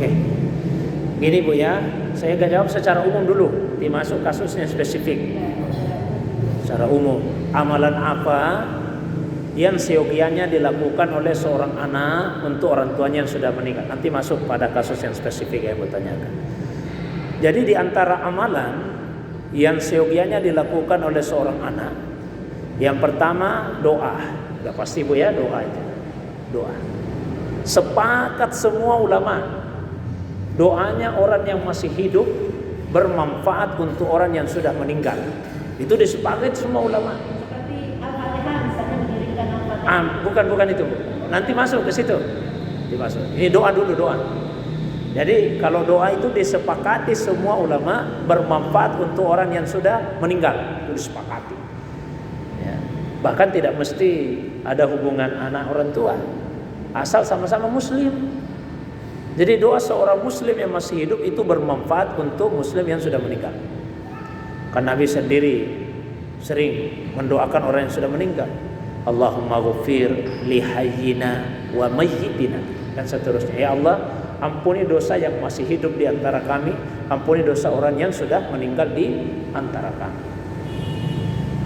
Oke. Gini Bu ya, saya gak jawab secara umum dulu, dimasuk kasusnya spesifik. Secara umum, amalan apa yang seyogianya dilakukan oleh seorang anak untuk orang tuanya yang sudah meninggal? Nanti masuk pada kasus yang spesifik yang bertanyakan. Jadi di antara amalan yang seyogianya dilakukan oleh seorang anak, yang pertama doa. Udah pasti Bu ya, doa itu. Doa. Sepakat semua ulama, doanya orang yang masih hidup bermanfaat untuk orang yang sudah meninggal. Itu disepakati semua ulama. Seperti Al-Fatihah misalnya, mendirikan Al-Fatihah. Bukan itu, Bu. Nanti masuk ke situ. Dimasuk. Ini doa dulu, doa. Jadi kalau doa itu disepakati semua ulama bermanfaat untuk orang yang sudah meninggal. Itu disepakati. Ya. Bahkan tidak mesti ada hubungan anak orang tua, asal sama-sama muslim. Jadi doa seorang muslim yang masih hidup itu bermanfaat untuk muslim yang sudah meninggal. Kan Nabi sendiri sering mendoakan orang yang sudah meninggal. Allahumma ghufir li hayyina wa mayyitina, dan seterusnya. Ya Allah, ampuni dosa yang masih hidup di antara kami, ampuni dosa orang yang sudah meninggal di antara kami.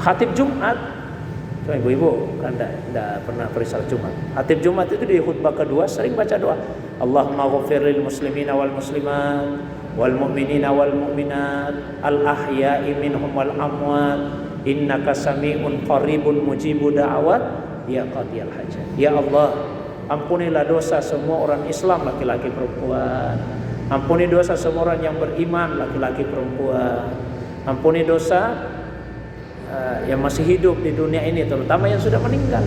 Khatib Jumat, ibu-ibu kan tidak pernah perisal Jumat. Khatib Jumat itu di khutbah kedua sering baca doa. Allahumma ghafir lil muslimina wal muslimat wal mu'minina wal mu'minat al ahya'i minhum wal amwat innaka sami'un qaribun mujibu da'awat ya qadiyal hajat. Ya Allah, ampunilah dosa semua orang Islam laki-laki perempuan. Ampuni dosa semua orang yang beriman laki-laki perempuan. Ampuni dosa yang masih hidup di dunia ini, terutama yang sudah meninggal.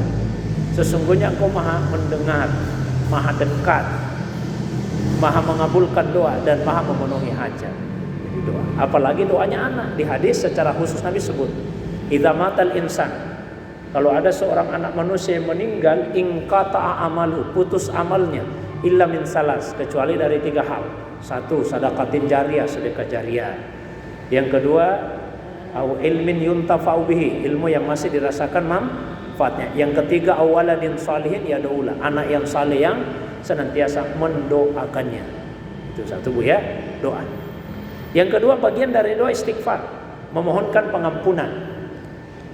Sesungguhnya Engkau Maha mendengar, Maha dekat, Maha mengabulkan doa, dan Maha memenuhi hajat. Jadi doa. Apalagi doanya anak. Di hadis secara khusus Nabi sebut, idza matal insan, kalau ada seorang anak manusia yang meninggal, inqata'a amalu, putus amalnya, illa min salas, kecuali dari 3 hal. 1, sadaqatin jariyah, sedekah jariyah. Yang kedua, au ilmin yuntafa'u bihi, ilmu yang masih dirasakan manfaatnya. Yang ketiga, awaladin salihin yad'ula, anak yang saleh yang senantiasa mendoakannya. Itu 1 Bu ya, doa. Yang kedua, bagian dari doa istighfar, memohonkan pengampunan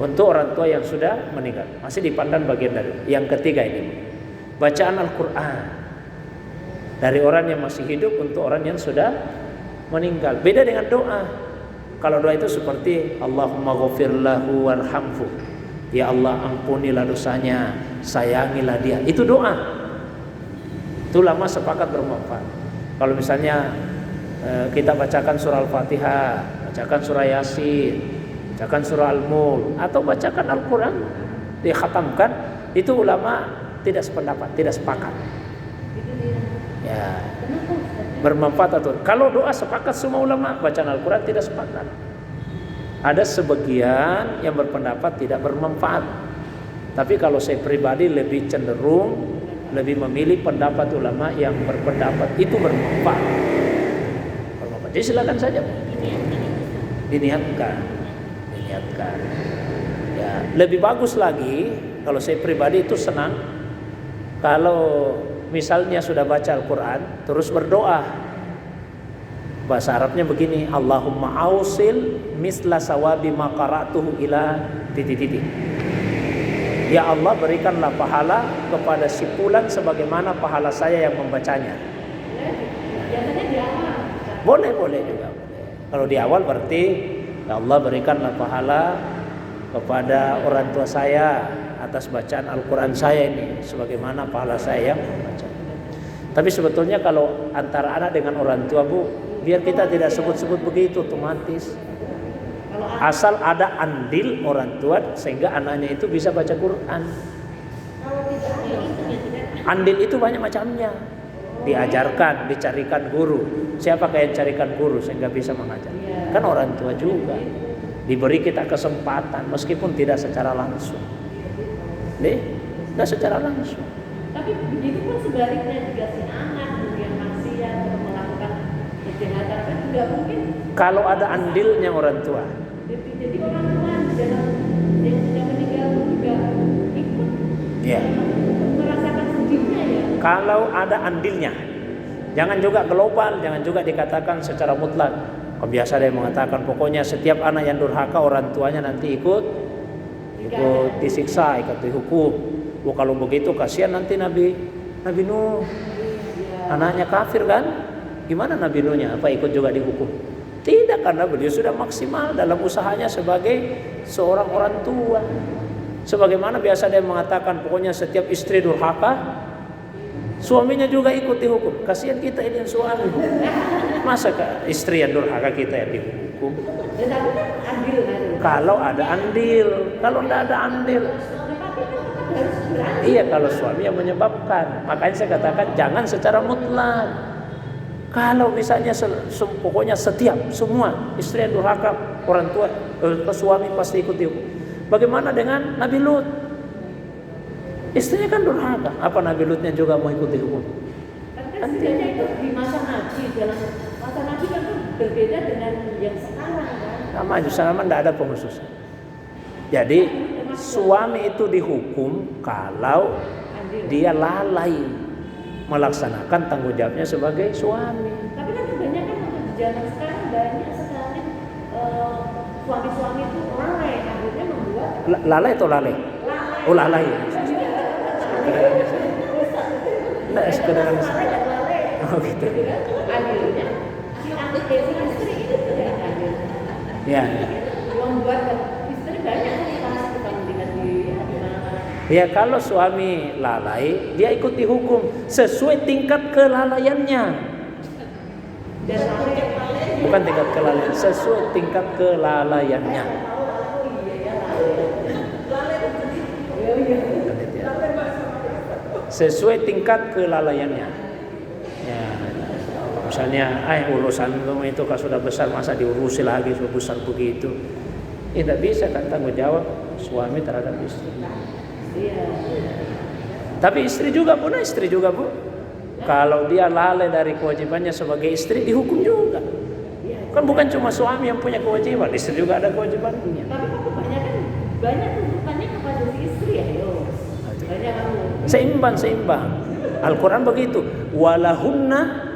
untuk orang tua yang sudah meninggal, masih dipandang bagian dari. Yang ketiga ini, bacaan Al-Quran dari orang yang masih hidup untuk orang yang sudah meninggal. Beda dengan doa. Kalau doa itu seperti Allahumma ghafir lahu warhamhu, ya Allah ampunilah dosanya, sayangilah dia. Itu doa. Itu lama sepakat bermanfaat. Kalau misalnya kita bacakan surah Al-Fatihah, bacakan surah Yasin, bacakan surah Al-Mulk, atau bacakan Al-Quran, dikhatamkan, itu ulama tidak sependapat, tidak sepakat. Ya, bermanfaat atau kalau doa sepakat semua ulama, bacaan Al-Quran tidak sepakat. Ada sebagian yang berpendapat tidak bermanfaat. Tapi kalau saya pribadi lebih cenderung, lebih memilih pendapat ulama yang berpendapat itu bermanfaat. Jadi silakan saja diniatkan. Ya, lebih bagus lagi kalau saya pribadi itu senang kalau misalnya sudah baca Al-Quran terus berdoa. Bahasa Arabnya begini, Allahumma ausil misla sawabi ma qara'tuhu ila titik-titik. Ya Allah, berikanlah pahala kepada si fulan sebagaimana pahala saya yang membacanya. Biasanya di awal. Boleh juga. Kalau di awal berarti ya Allah, berikanlah pahala kepada orang tua saya atas bacaan Al-Quran saya ini sebagaimana pahala saya yang membaca. Tapi sebetulnya kalau antara anak dengan orang tua Bu, biar kita tidak sebut-sebut begitu otomatis. Asal ada andil orang tua sehingga anaknya itu bisa baca Quran. Andil itu banyak macamnya. Diajarkan, dicarikan guru. Siapakah yang carikan guru sehingga bisa mengajar? Kan orang tua juga. Diberi kita kesempatan meskipun tidak secara langsung. Tidak secara langsung. Tapi begitu pun sebaliknya juga si anak yang maksiat atau melakukan kejahatan kan juga mungkin. Kalau ada andilnya orang tua. Jadi orang tua dalam yang sudah meninggal juga ikut Ya. merasakan sedihnya ya. Kalau ada andilnya, Jangan juga global, jangan juga dikatakan secara mutlak. Biasa ada yang mengatakan pokoknya setiap anak yang durhaka orang tuanya nanti ikut disiksa, ikut dihukum. Kalau begitu kasihan nanti Nabi Nuh, anaknya kafir kan? Gimana Nabi Nuhnya? Apa ikut juga dihukum? Tidak, karena beliau sudah maksimal dalam usahanya sebagai seorang orang tua. Sebagaimana biasa dia mengatakan pokoknya setiap istri durhaka, suaminya juga ikut dihukum. Kasihan kita ini yang suami. Masa istri yang durhaka kita yang dihukum? Tetapi kan andil. Kalau ada andil, kalau tidak ada andil. Iya, kalau suami yang menyebabkan. Makanya saya katakan jangan secara mutlak. Kalau misalnya pokoknya setiap semua istri yang durhaka, orang tua, suami pasti ikut dihukum. Bagaimana dengan Nabi Lut? Istrinya kan durhaka. Apa Nabi Lutnya juga mau ikut dihukum? Kan setidaknya itu di masa Nabi, dalam masa Nabi kan berbeda dengan yang sekarang kan. Sama tidak ada penghususan. Jadi suami itu dihukum kalau dia lalai melaksanakan tanggung jawabnya sebagai suami. Tapi kan kebanyakan untuk di zaman sekarang banyak sekali suami-suami itu lalai, akhirnya membuat Lalai atau lalai? Oh lalai. Nah, sekedar oh gitu. Akhirnya si istri itu tidak adil. Ya. Membuat istri banyak yang kepentingan di mana. Ya kalau suami lalai, dia ikut dihukum sesuai tingkat kelalaiannya. Dan Bukan tingkat kelalaian, sesuai tingkat kelalaiannya. Sesuai tingkat kelalaiannya. Ya, misalnya, urusan itu kan sudah besar, masa diurusi lagi sudah besar begitu? Tidak bisa kan tanggung jawab suami terhadap istri. iya. Tapi istri juga bu, kalau dia lalai dari kewajibannya sebagai istri dihukum juga. Kan bukan cuma suami yang punya kewajiban, istri juga ada kewajibannya. Tapi kan kebanyakan banyak tuntutannya kepada si istri ya, banyak Seimbang. Al-Quran begitu. Walahunna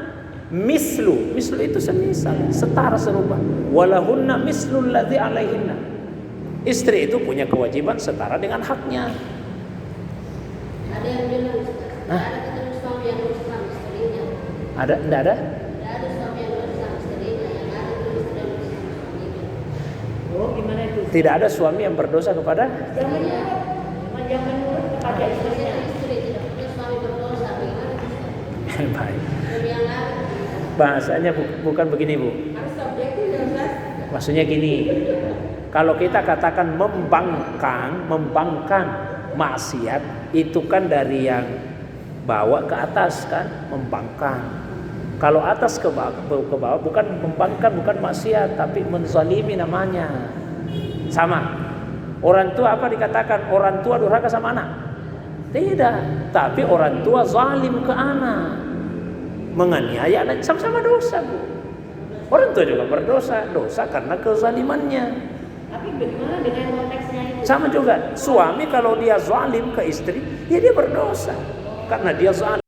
mislu itu semisal, setara serupa. Walahunna mislul ladzi alaihinna. Istri itu punya kewajiban setara dengan haknya. Ada yang bilang ada ketemu suami yang urus sama istrinya. Ada? Tidak ada? Tidak ada suami yang urus sama istrinya, yang ada itu istri yang urus sama suaminya. Oh, gimana itu? Tidak ada suami yang berdosa kepada Yang menurut kepada istrinya. Istri tidak punya suami berdosa, bagaimana bisa? baik. Dan yang lain Bahasanya bukan begini bu. harus subjektif dan jelas. Maksudnya gini. Kalau kita katakan membangkang maksiat, itu kan dari yang bawah ke atas kan, membangkang. Kalau atas ke bawah bukan membangkang, bukan maksiat, tapi menzalimi namanya. Sama. Orang tua apa dikatakan? Orang tua durhaka sama anak? Tidak. Tapi orang tua zalim ke anak, menganiaya anak, sama-sama dosa bu. Orang tua juga berdosa, dosa karena kezalimannya. Tapi bagaimana dengan konteksnya itu? Sama juga, suami kalau dia zalim ke istri, ya dia berdosa karena dia zalim.